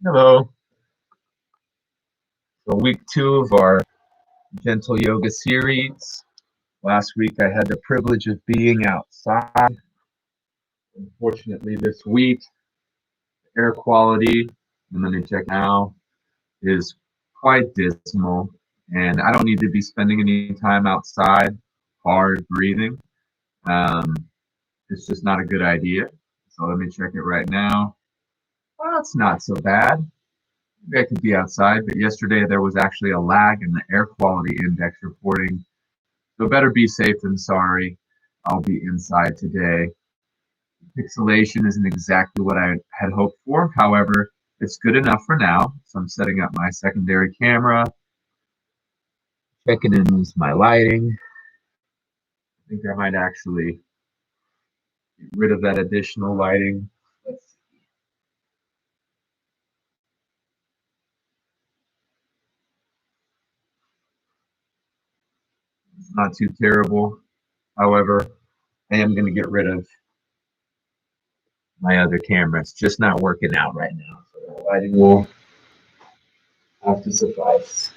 Hello. So week 2 of our gentle yoga series. Last week I had the privilege of being outside. Unfortunately, this week, air quality, and let me check now, is quite dismal. And I don't need to be spending any time outside hard breathing. Um, it's just not a good idea. So let me check it right now. Well, it's not so bad. Maybe I could be outside, but yesterday there was actually a lag in the air quality index reporting. So better be safe than sorry. I'll be inside today. Pixelation isn't exactly what I had hoped for. However, it's good enough for now. So I'm setting up my secondary camera, checking in my lighting. I think I might actually get rid of that additional lighting. Let's see. It's not too terrible. However, I am going to get rid of my other camera. It's just not working out right now. So the lighting will have to suffice.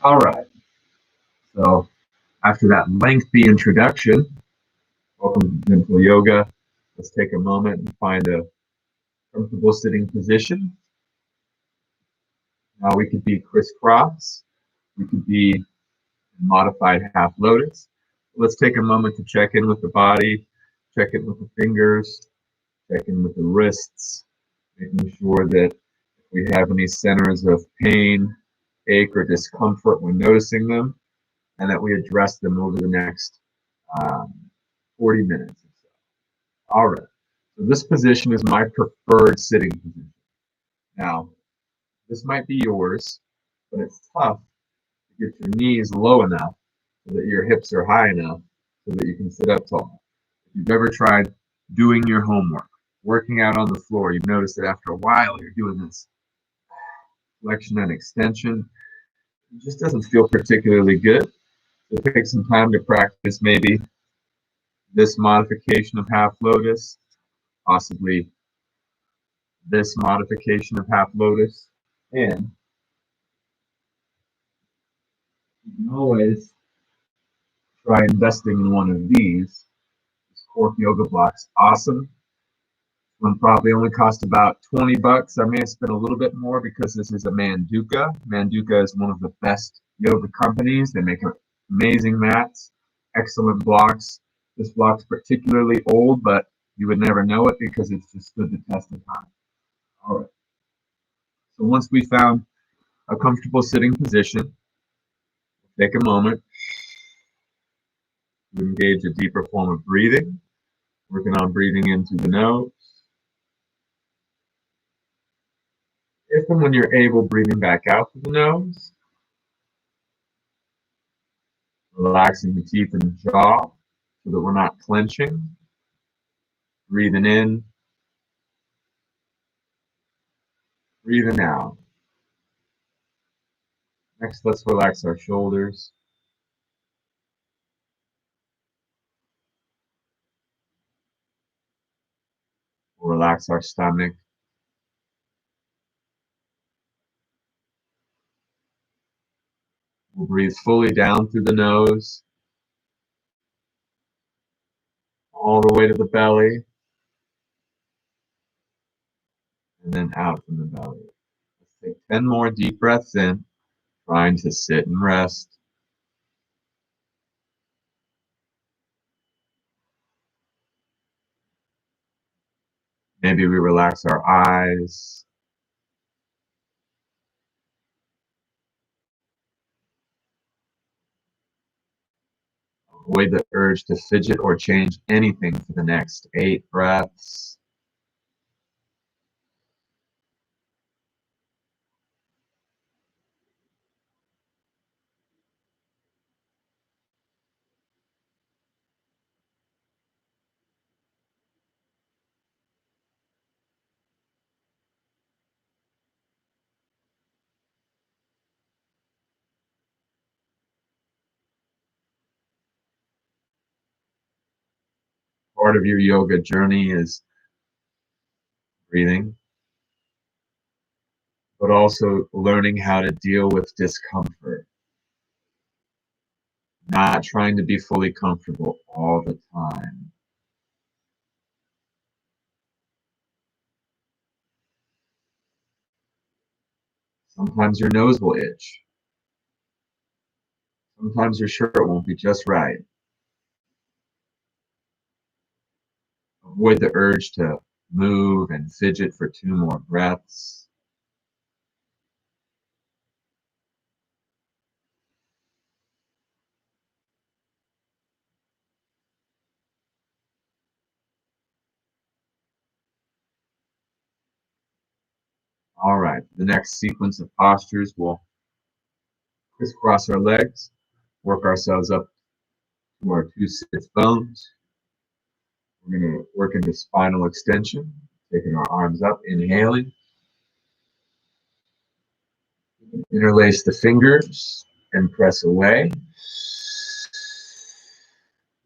All right. So after that lengthy introduction, welcome to Gentle Yoga. Let's take a moment and find a comfortable sitting position. Now we could be crisscross. We could be modified half lotus. Let's take a moment to check in with the body, check in with the fingers, check in with the wrists, making sure that if we have any centers of pain, ache, or discomfort when noticing them, and that we address them over the next um, 40 minutes or so. All right. So this position is my preferred sitting position. Now, this might be yours, but it's tough to get your knees low enough so that your hips are high enough so that you can sit up tall. If you've ever tried doing your homework, working out on the floor, you've noticed that after a while you're doing this flexion and extension. It just doesn't feel particularly good. So take some time to practice maybe this modification of half lotus, possibly this modification of half lotus, and you can always try investing in one of these. This Cork Yoga Block's awesome. One probably only cost about 20 bucks. I may have spent a little bit more because this is a Manduka. Manduka is one of the best yoga companies. They make amazing mats, excellent blocks. This block's particularly old, but you would never know it because it's just stood the test of time. All right. So once we found a comfortable sitting position, take a moment to engage a deeper form of breathing, working on breathing into the nose. If and when you're able, breathing back out through the nose, relaxing the teeth and the jaw so that we're not clenching. Breathing in, breathing out. Next, let's relax our shoulders. We'll relax our stomach. We'll breathe fully down through the nose, all the way to the belly, and then out from the belly. Let's take 10 more deep breaths in, trying to sit and rest. Maybe we relax our eyes. Avoid the urge to fidget or change anything for the next 8 breaths. Part of your yoga journey is breathing. but also learning how to deal with discomfort. Not trying to be fully comfortable all the time. Sometimes your nose will itch. Sometimes your shirt won't be just right. Avoid the urge to move and fidget for 2 more breaths. All right, the next sequence of postures will crisscross our legs, work ourselves up to our 2 sits bones. We're going to work into spinal extension, taking our arms up, inhaling. Interlace the fingers and press away.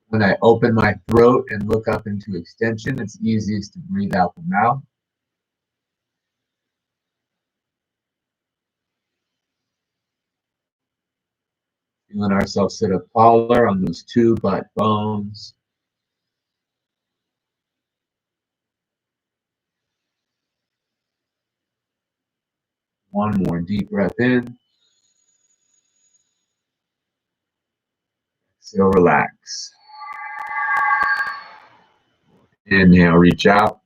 When I open my throat and look up into extension, it's easiest to breathe out the mouth. Feeling ourselves sit up taller on those 2 butt bones. One more deep breath in. Exhale, relax. Inhale, reach out.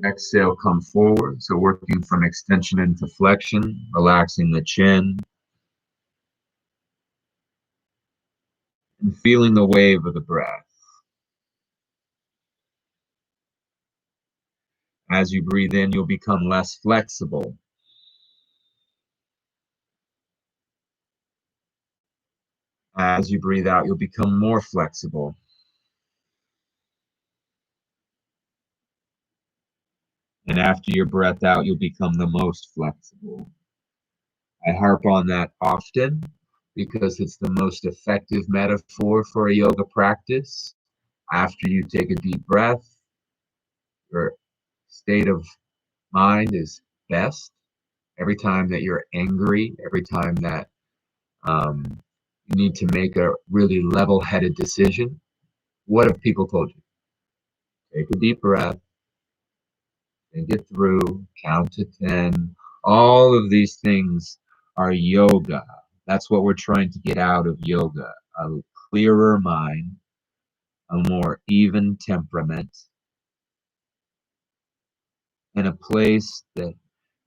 Exhale, come forward. So working from extension into flexion, relaxing the chin. And feeling the wave of the breath. As you breathe in, you'll become less flexible. As you breathe out, you'll become more flexible. And after your breath out, you'll become the most flexible. I harp on that often because it's the most effective metaphor for a yoga practice. After you take a deep breath, your state of mind is best. Every time that you're angry, every time that you need to make a really level-headed decision, what have people told you? Take a deep breath, think it through, count to 10. All of these things are yoga. That's what we're trying to get out of yoga. A clearer mind, a more even temperament, and a place that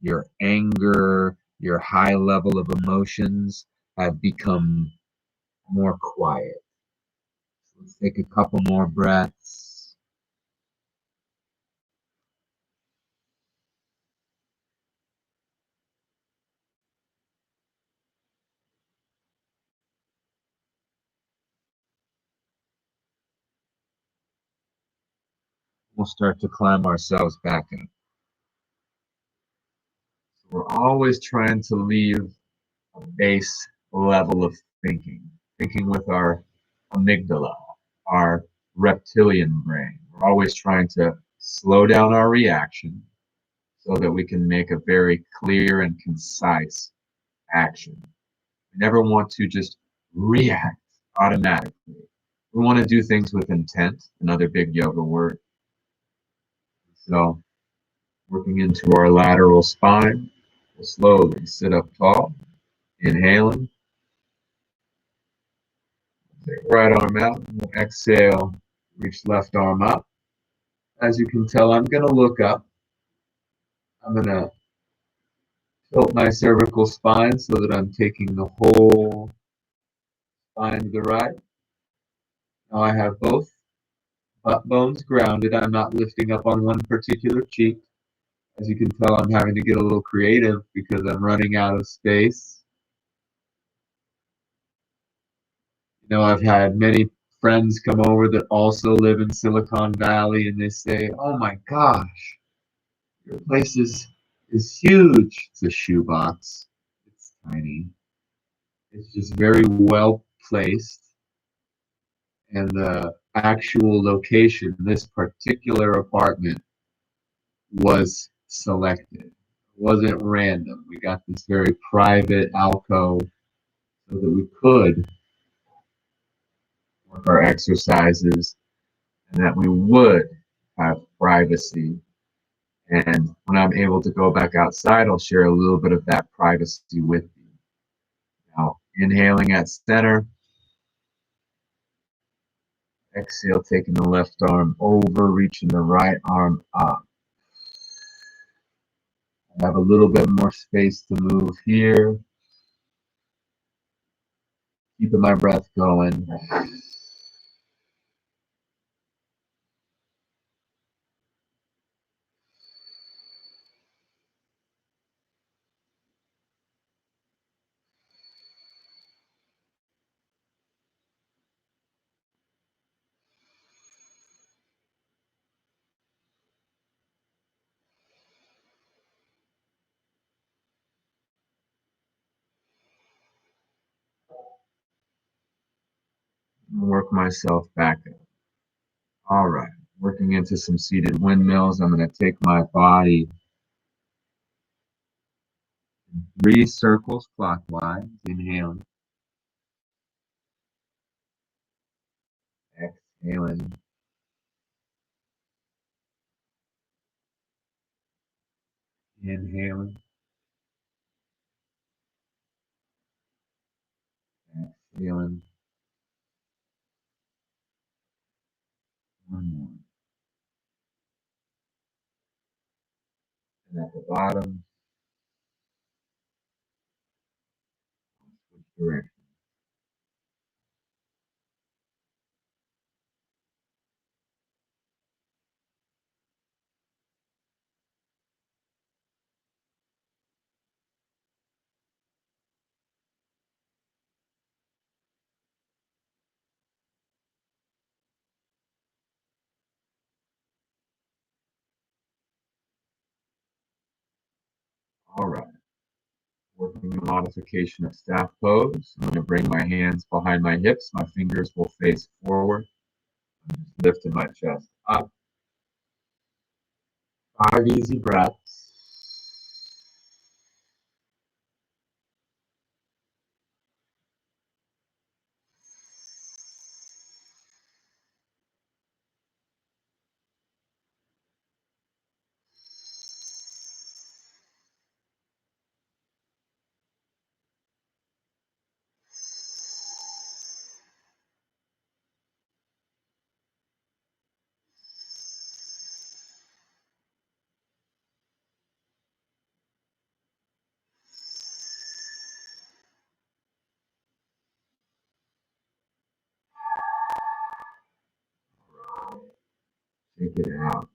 your anger, your high level of emotions have become more quiet. Let's take a couple more breaths. We'll start to climb ourselves back up. We're always trying to leave a base level of thinking with our amygdala, our reptilian brain. We're always trying to slow down our reaction so that we can make a very clear and concise action. We never want to just react automatically. We want to do things with intent, another big yoga word. So, working into our lateral spine, we'll slowly sit up tall, inhaling. Take right arm out, and we'll exhale, reach left arm up. As you can tell, I'm going to look up. I'm going to tilt my cervical spine so that I'm taking the whole spine to the right. Now I have both butt bones grounded. I'm not lifting up on one particular cheek. As you can tell, I'm having to get a little creative because I'm running out of space. You know, I've had many friends come over that also live in Silicon Valley, and they say, "Oh my gosh, your place is huge." It's a shoebox. It's tiny. It's just very well placed. And the actual location, this particular apartment, was selected. It wasn't random. We got this very private alcove so that we could work our exercises and that we would have privacy. And when I'm able to go back outside, I'll share a little bit of that privacy with you. Now, inhaling at center. Exhale, taking the left arm over, reaching the right arm up. I have a little bit more space to move here. Keeping my breath going. Work myself back up. All right, working into some seated windmills. I'm going to take my body in 3 circles clockwise. Inhaling, exhaling, inhaling, exhaling. One more. And at the bottom, switch direction. All right. Working the modification of staff pose. I'm going to bring my hands behind my hips. My fingers will face forward. I'm just lifting my chest up. 5 easy breaths. Take it out.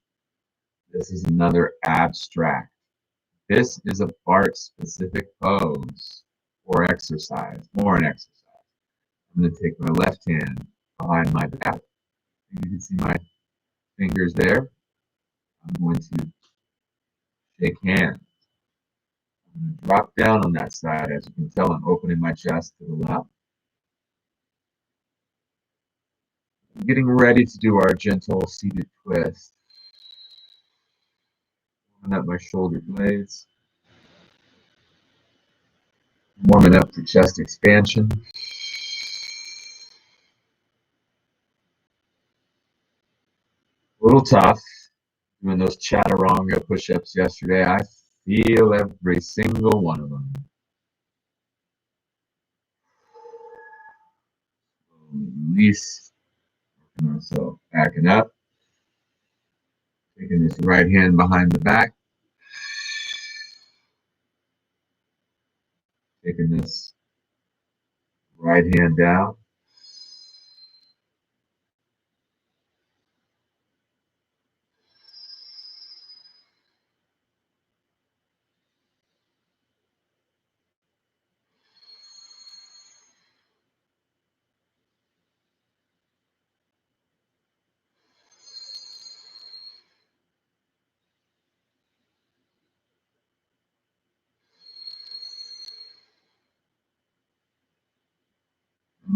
This is another abstract. This is a part-specific pose or exercise, or an exercise. I'm going to take my left hand behind my back. You can see my fingers there. I'm going to shake hands. I'm going to drop down on that side. As you can tell, I'm opening my chest to the left. I'm getting ready to do our gentle seated twist. Warming up my shoulder blades. Warming up for chest expansion. A little tough doing those chaturanga push-ups yesterday. I feel every single one of them. Release. Working ourselves backing up. Taking this right hand behind the back. Taking this right hand down.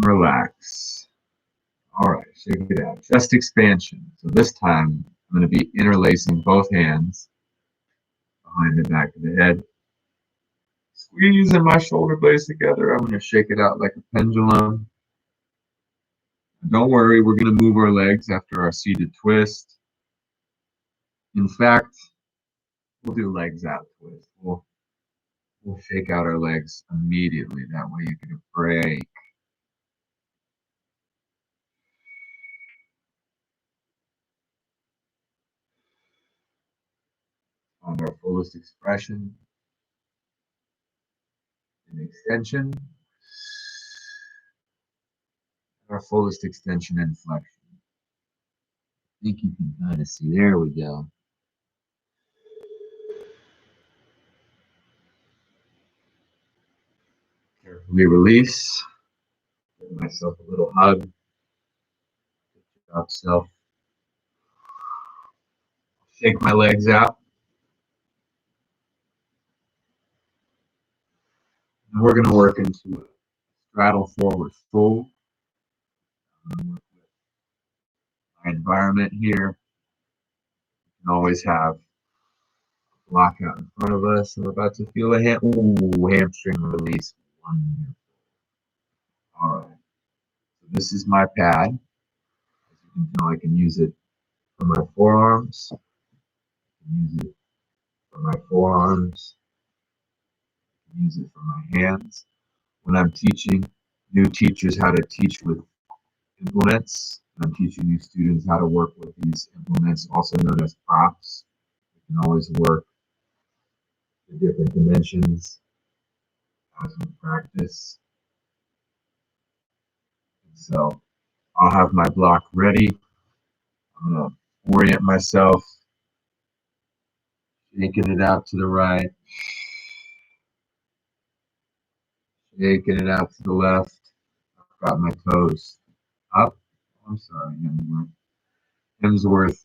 Relax. All right, shake it out. Chest expansion. So this time I'm going to be interlacing both hands. behind the back of the head. Squeezing my shoulder blades together. I'm going to shake it out like a pendulum. Don't worry, we're going to move our legs after our seated twist. In fact, we'll do legs out twist. We'll shake out our legs immediately. That way you get a break. On our fullest expression and extension. Our fullest extension and flexion. I think you can kind of see. There we go. Carefully release. Give myself a little hug. Good job, self. Shake my legs out. And we're going to work into a straddle forward fold. I'm going to work with my environment here. You can always have a block out in front of us. I'm about to feel a hamstring release. Wonderful. All right. So this is my pad. As you can tell, I can use it for my forearms. I can use it for my forearms. I can use it for my hands. When I'm teaching new teachers how to teach with implements, I'm teaching new students how to work with these implements, also known as props. You can always work the different dimensions as we practice. So I'll have my block ready. I'm going to orient myself, shaking it out to the right, shaking it out to the left. I've got my toes up. I'm sorry, Hemsworth. Hemsworth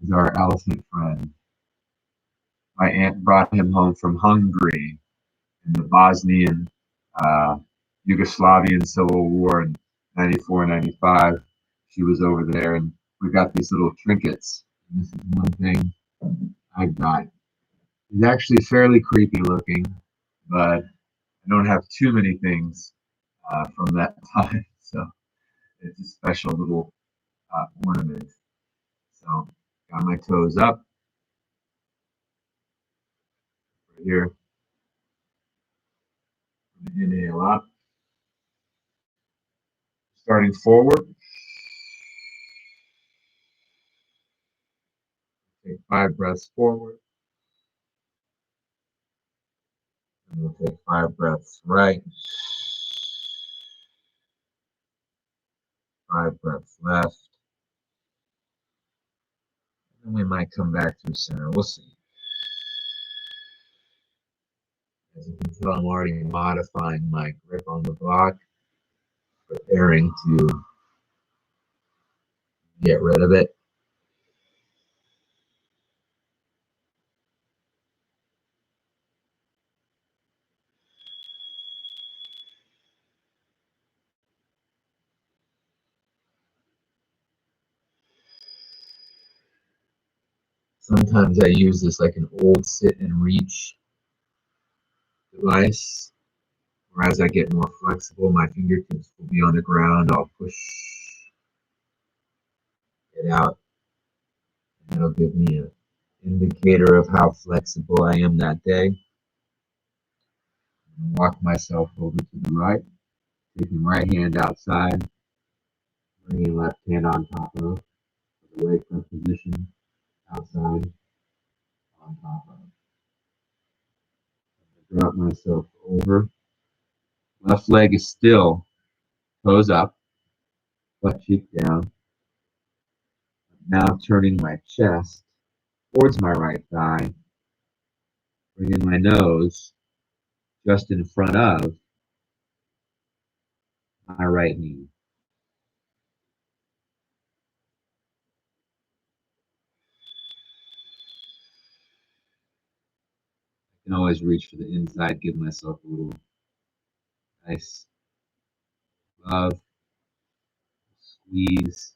is our elephant friend. My aunt brought him home from Hungary in the Bosnian Yugoslavian Civil War in 94, 95. She was over there, and we got these little trinkets. And this is one thing I got. He's actually fairly creepy looking, but I don't have too many things from that time. So it's a special little ornament. So got my toes up right here. Inhale up. Starting forward. Take 5 breaths forward. And we'll take 5 breaths right. 5 breaths left. And we might come back to the center. We'll see. As you can tell, I'm already modifying my grip on the block, preparing to get rid of it. Sometimes I use this like an old sit and reach device. Or as I get more flexible, my fingertips will be on the ground. I'll push it out. And it'll give me an indicator of how flexible I am that day. Walk myself over to the right, taking right hand outside, bringing left hand on top of the wake up position, outside, on top of. Drop myself over. Left leg is still toes up, butt cheek down. Now turning my chest towards my right thigh, bringing my nose just in front of my right knee. I can always reach for the inside, give myself a little nice love, squeeze.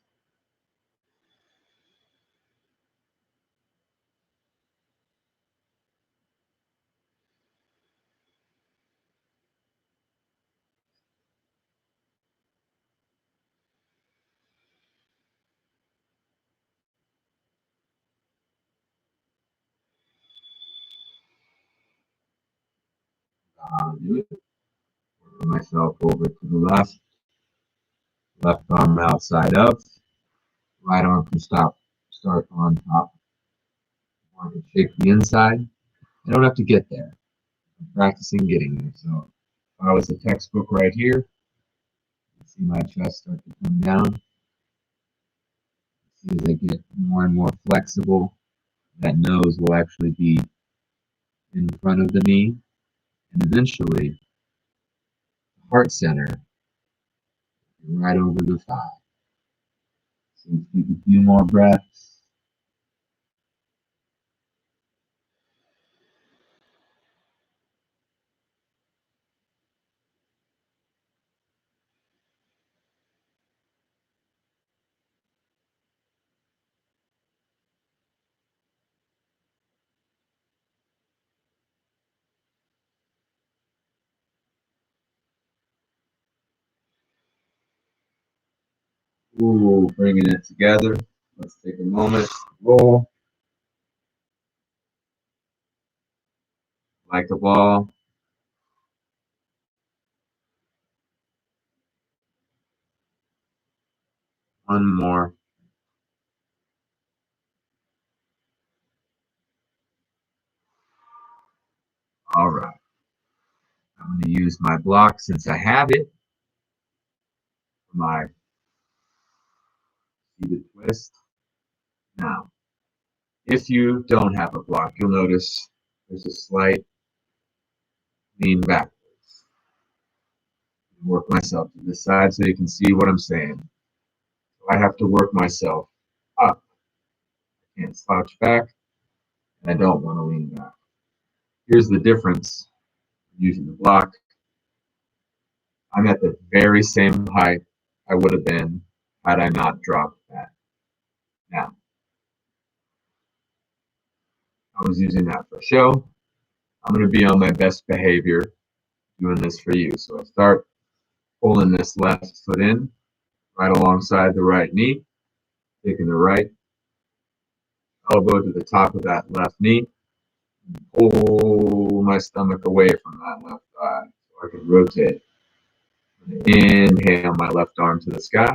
Do it. Working myself over to the left arm outside of, right arm can start on top. I can shake the inside. I don't have to get there. I'm practicing getting there. So if I was a textbook right here, you see my chest start to come down. See as I get more and more flexible, that nose will actually be in front of the knee, and eventually the heart center right over the thigh. So let's take a few more breaths. Ooh, bringing it together. Let's take a moment. Roll like a ball. One more. All right. I'm going to use my block since I have it for my seated twist. Now, if you don't have a block, you'll notice there's a slight lean backwards. Work myself to this side so you can see what I'm saying. So I have to work myself up. I can't slouch back, and I don't want to lean back. Here's the difference using the block. I'm at the very same height I would have been had I not dropped that. Now, I was using that for show. I'm going to be on my best behavior doing this for you. So I start pulling this left foot in right alongside the right knee, taking the right elbow to the top of that left knee, and pull my stomach away from that left thigh so I can rotate. Inhale my left arm to the sky.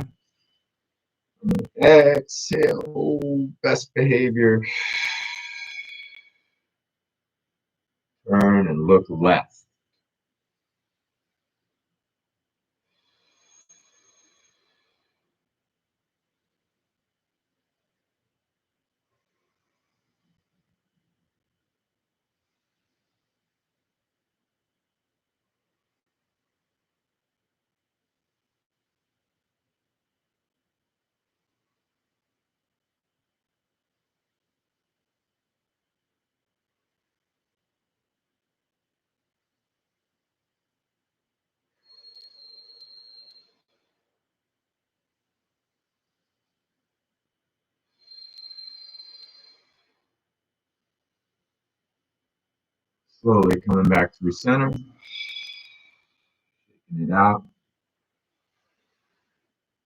Exhale, best behavior. Turn and look left. Slowly coming back through center. Shaking it out.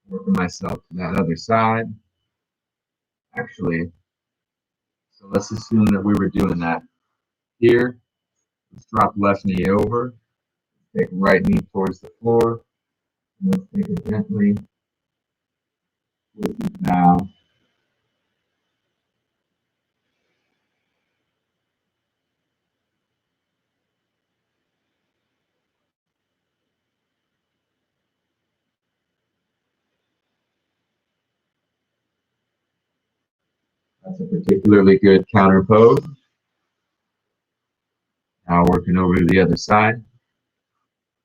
Working myself to that other side. Actually, so let's assume that we were doing that here. Let's drop left knee over. Take right knee towards the floor. And let's take it gently. Twist it down. That's a particularly good counter pose. Now working over to the other side.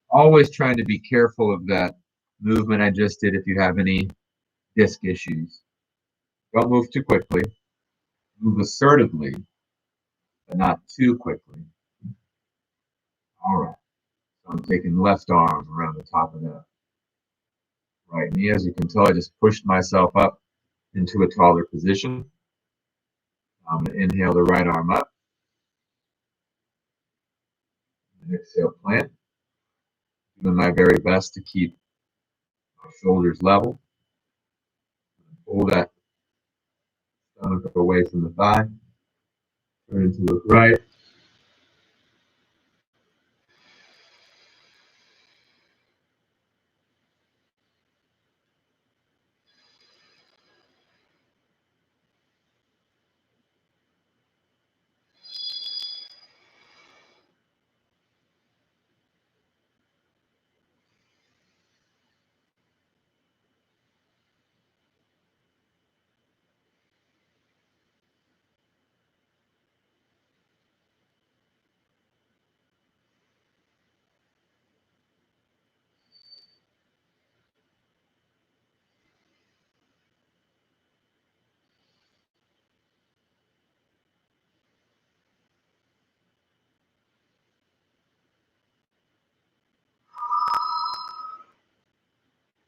Always trying to be careful of that movement I just did if you have any disc issues. Don't move too quickly. Move assertively, but not too quickly. All right. So I'm taking left arm around the top of the right knee. As you can tell, I just pushed myself up into a taller position. I'm going to inhale the right arm up. And exhale, plant. Doing my very best to keep my shoulders level. Pull that stomach away from the thigh. Turn to look right.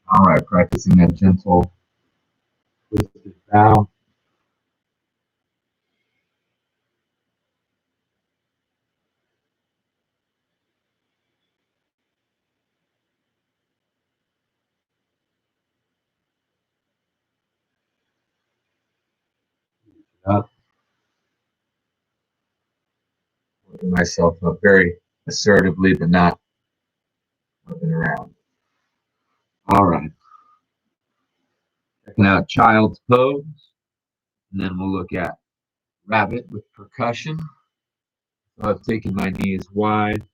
All right, practicing that gentle twisted bow. Up, working myself up very assertively, but not moving around. All right, checking out child's pose, and then we'll look at rabbit with percussion. So I've taken my knees wide.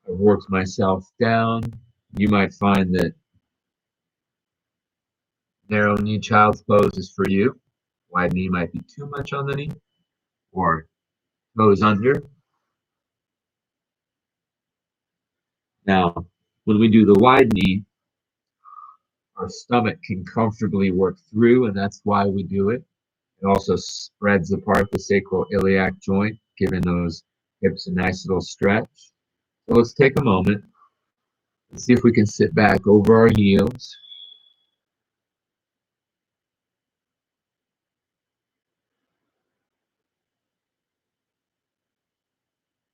I've worked myself down. You might find that narrow knee child's pose is for you. Wide knee might be too much on the knee, or toes under. Now, when we do the wide knee, our stomach can comfortably work through, and that's why we do it. It also spreads apart the sacroiliac joint, giving those hips a nice little stretch. So let's take a moment and see if we can sit back over our heels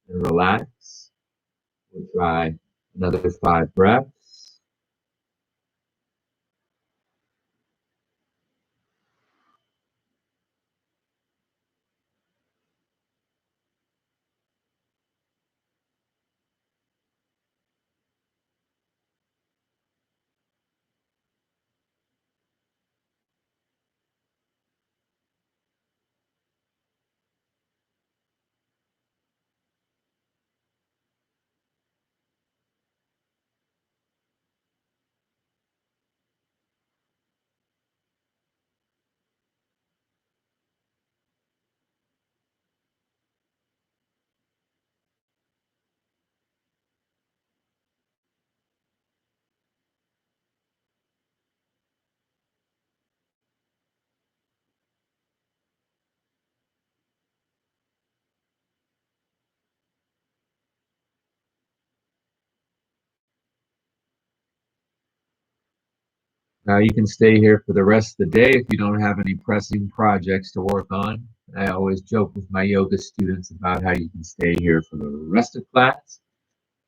and relax. We'll try another 5 breaths. Now you can stay here for the rest of the day if you don't have any pressing projects to work on. I always joke with my yoga students about how you can stay here for the rest of class,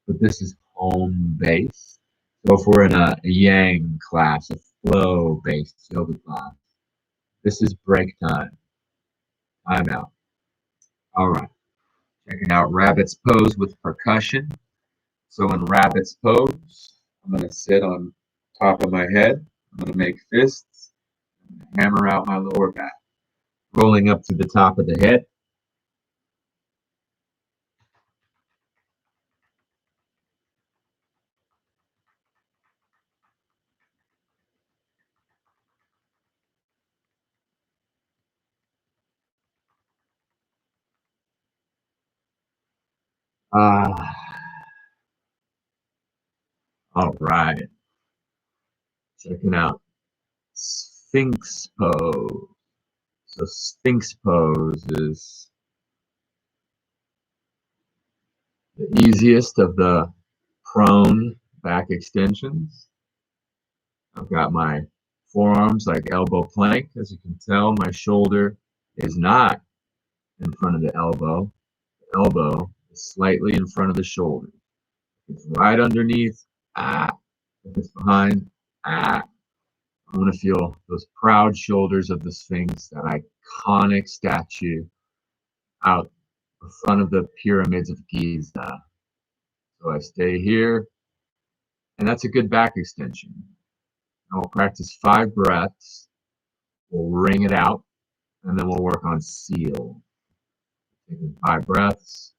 but this is home base. So if we're in a yang class, a flow based yoga class, this is break time. Time out. All right. Checking out rabbit's pose with percussion. So in rabbit's pose, I'm going to sit on top of my head. I'm going to make fists, hammer out my lower back, rolling up to the top of the head. Ah, all right. Checking out Sphinx pose. So Sphinx pose is the easiest of the prone back extensions. I've got my forearms like elbow plank. As you can tell, my shoulder is not in front of the elbow. The elbow is slightly in front of the shoulder. If it's right underneath, ah. If it's behind, ah. I want to feel those proud shoulders of the Sphinx, that iconic statue out in front of the pyramids of Giza. So I stay here, and that's a good back extension. I'll practice 5 breaths. We'll ring it out, and then we'll work on seal. Taking 5 breaths.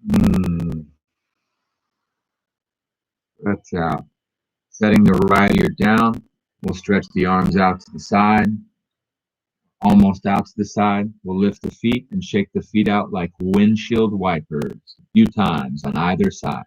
Mm. That's out. Setting the right ear down, we'll stretch the arms out to the side, almost out to the side. We'll lift the feet and shake the feet out like windshield wipers a few times on either side.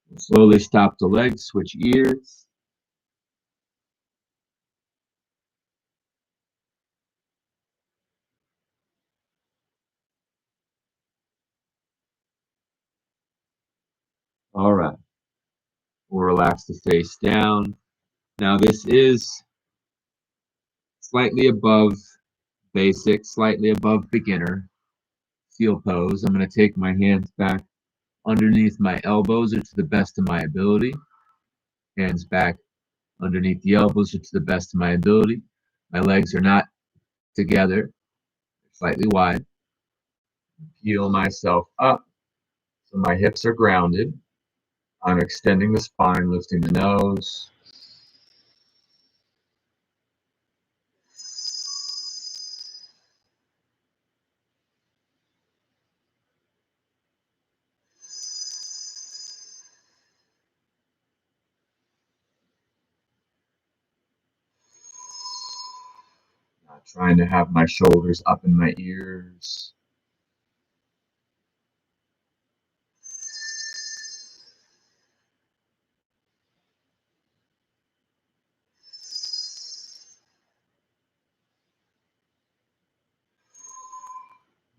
We'll slowly stop the legs, switch ears. All right. We'll relax the face down. Now this is slightly above basic, slightly above beginner seal pose. I'm going to take my hands back underneath my elbows or to the best of my ability. Hands back underneath the elbows or to the best of my ability. My legs are not together, they're slightly wide. Peel myself up so my hips are grounded. I'm extending the spine, lifting the nose. Not trying to have my shoulders up in my ears.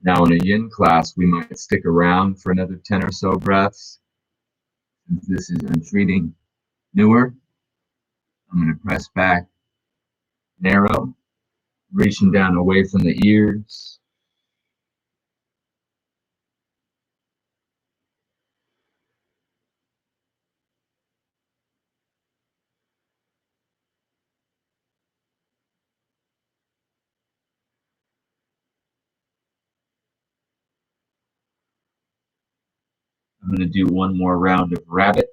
Now in a yin class, we might stick around for another 10 or so breaths. Since this is, I'm treating newer, I'm going to press back, narrow, reaching down away from the ears. I'm going to do one more round of rabbit.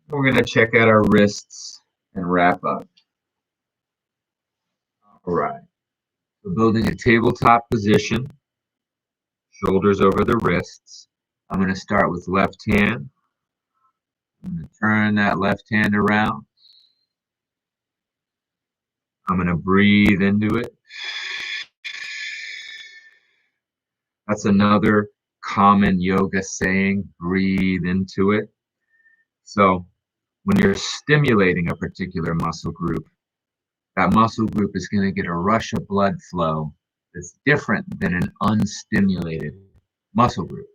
We're going to check out our wrists and wrap up. All right. We're building a tabletop position, shoulders over the wrists. I'm going to start with left hand. I'm going to turn that left hand around. I'm going to breathe into it. That's another common yoga saying, breathe into it. So when you're stimulating a particular muscle group, that muscle group is going to get a rush of blood flow that's different than an unstimulated muscle group.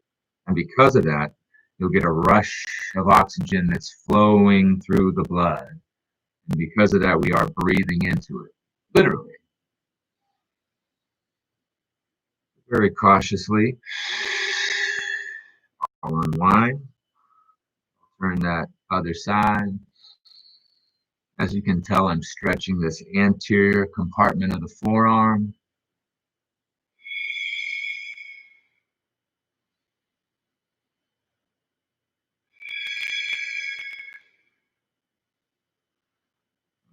And because of that, you'll get a rush of oxygen that's flowing through the blood. And because of that, we are breathing into it, literally. Very cautiously. I'll unwind. Turn that other side. As you can tell, I'm stretching this anterior compartment of the forearm.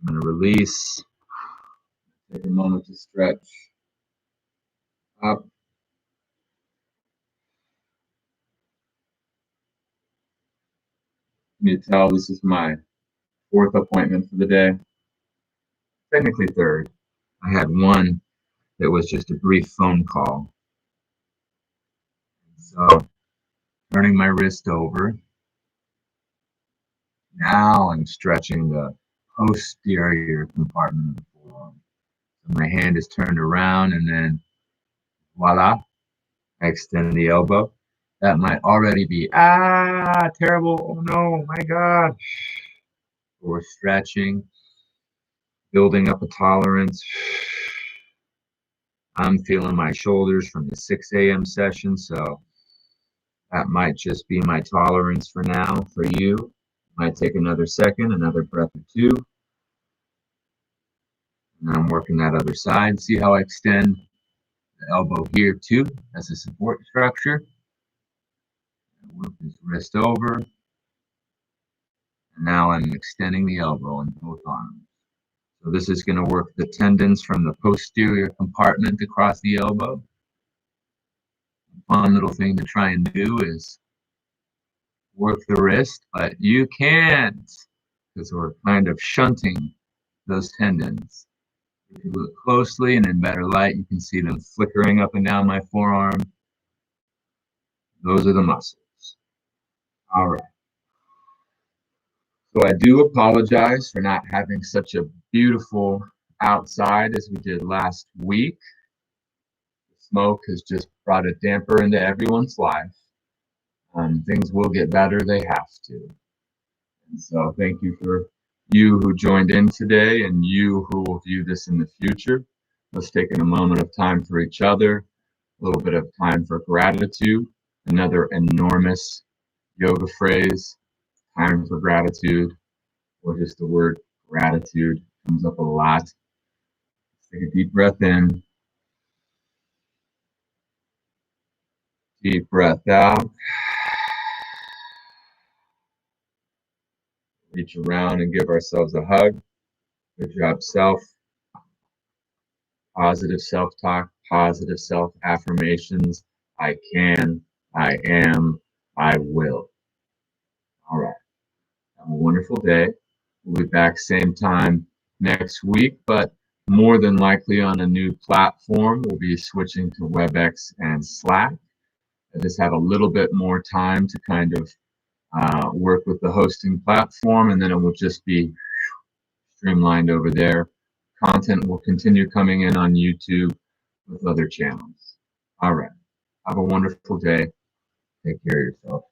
I'm going to release. Take a moment to stretch up. You can tell this is my 4th appointment for the day. Technically 3rd. I had one that was just a brief phone call. So, turning my wrist over. Now I'm stretching the posterior compartment of the forearm. So my hand is turned around and then voila, I extend the elbow. That might already be, terrible, oh no, my God. Or stretching, building up a tolerance. I'm feeling my shoulders from the 6 a.m. session, so That might just be my tolerance for now. For you, might take another second, another breath or two. And I'm working that other side. See how I extend the elbow here too as a support structure. Work his wrist over. And now I'm extending the elbow in both arms. So this is going to work the tendons from the posterior compartment across the elbow. A fun little thing to try and do is work the wrist, but you can't because we're kind of shunting those tendons. If you look closely and in better light, you can see them flickering up and down my forearm. Those are the muscles. All right. So I do apologize for not having such a beautiful outside as we did last week. The smoke has just brought a damper into everyone's life. Things will get better, they have to. And so thank you for you who joined in today and you who will view this in the future. Let's take a moment of time for each other, a little bit of time for gratitude, another enormous yoga phrase, time for gratitude, or just the word gratitude comes up a lot. Let's take a deep breath in, deep breath out. Reach around and give ourselves a hug. Good job, self. Positive self-talk, positive self-affirmations. I can, I am, I will. All right. Have a wonderful day. We'll be back same time next week, but more than likely on a new platform. We'll be switching to WebEx and Slack. I just have a little bit more time to kind of work with the hosting platform, and then it will just be streamlined over there. Content will continue coming in on YouTube with other channels. All right. Have a wonderful day. Take care of yourself.